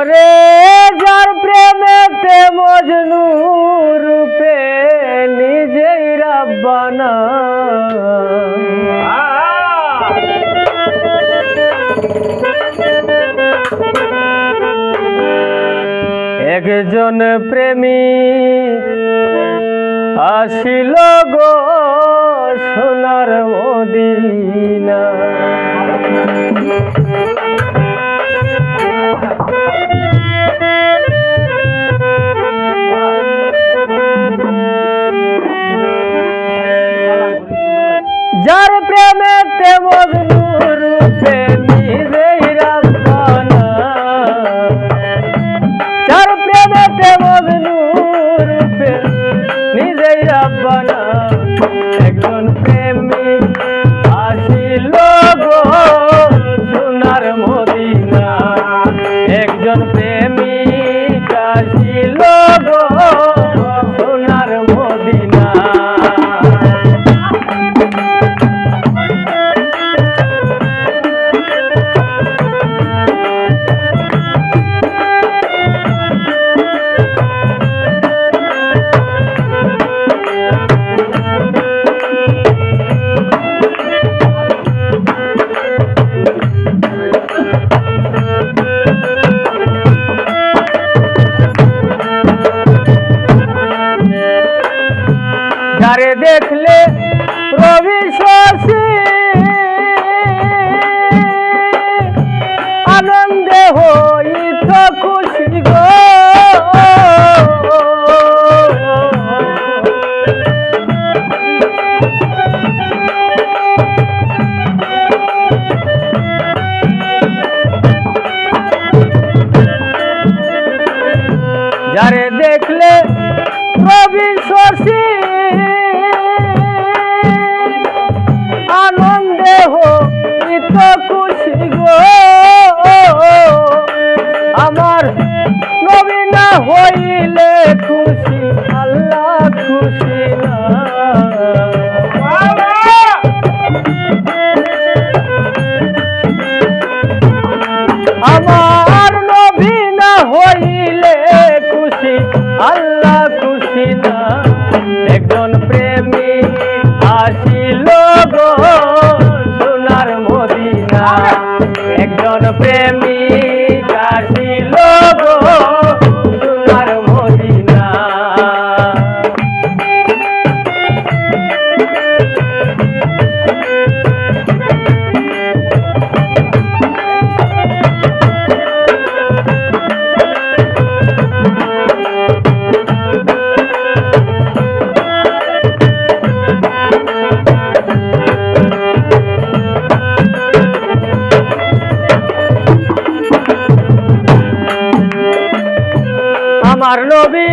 ওরে যার প্রেমেতে মজনু রূপে নিজেই রাব্বানা, একজন প্রেমিক আসিল গো সোনার মদিনা। যার প্রেমেতে মজনু রূপে নিজেই রাব্বানা, যার প্রেমেতে মজনু রূপে নিজেই রাব্বানা, একজন প্রেমিক আসিল গো সোনার মদিনা, একজন প্রেমিক আসিল গো সোনার মদিনা। যারে দেখলে রবি শশী আনন্দে হইত খুশি গো, যারে দেখলে রবি শশী আনন্দে হইত খুশি গো, আমার নবী না হইলে খুশি আল্লাহ খুশি না। আমার নবী না হইলে খুশি আল্লাহ খুশি না, একজন প্রেমিক আসিল গো সোনার মদিনা, একজন প্রেমিক আসিল গো সোনার মদিনা। আমার নবী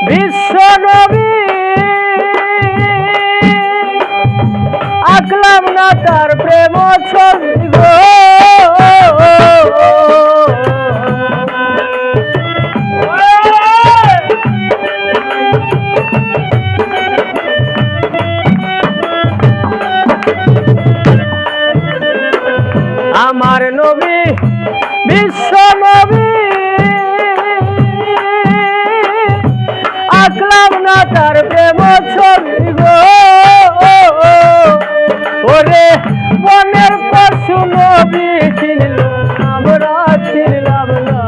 বিশ্ব নবী আঁকলাম না তার প্রেম ছবি গো, আমার নবী বিশ্ব নবী আঁকলাম না তার প্রেম ছবি গো, ওরে বনের পশু নবী ছিল আমরা ছিলাম না।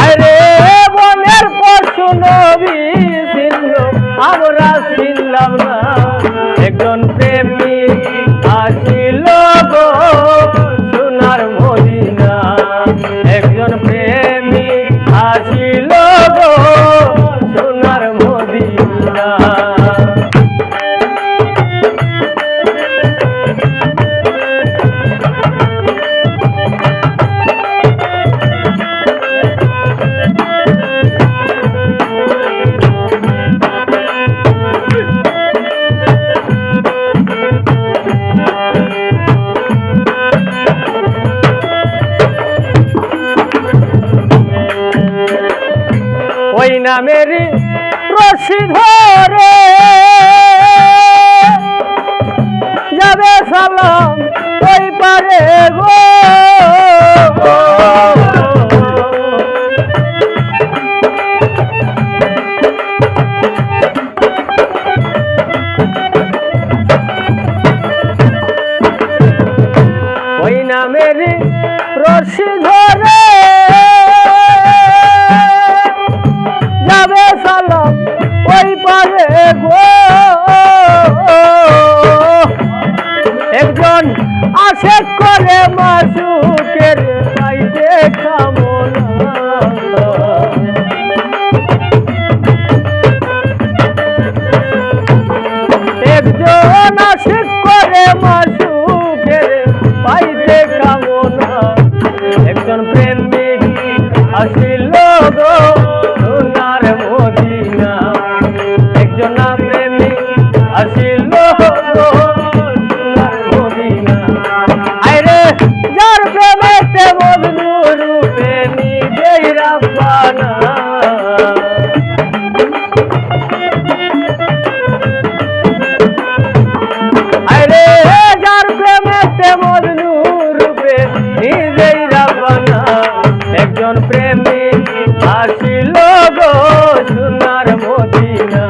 আরে বনের পশু নবী ছিল আমরা ছিলাম না, একজন প্রেমিক আসিল গো সোনার মদিনা, একজন প্রেমিক আসিল গো সোনার মদিনা। ওই নামেরই রশি ধরে যাবে করে মাসুকের পাইতে কামনা একজন আশিক করে মাসুকের পাইতে কামনা একজন প্রেমিক আসিল গো সোনার মদিনা একজন প্রেমিক আসিল গো সোনার মদিনা আরে যার প্রেমেতে মজনু রূপে নিজেই রাব্বানা আরে যার প্রেমেতে মজনু রূপে নিজেই রাব্বানা একজন প্রেমিক আসিল গো সোনার মদিনা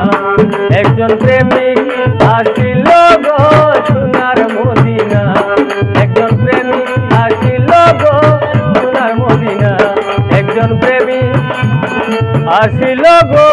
একজন প্রেমিক আসিল গো সোনার মদিনা একজন প্রেমিক আসিল গো সোনার মদিনা একজন প্রেমিক আসিল গো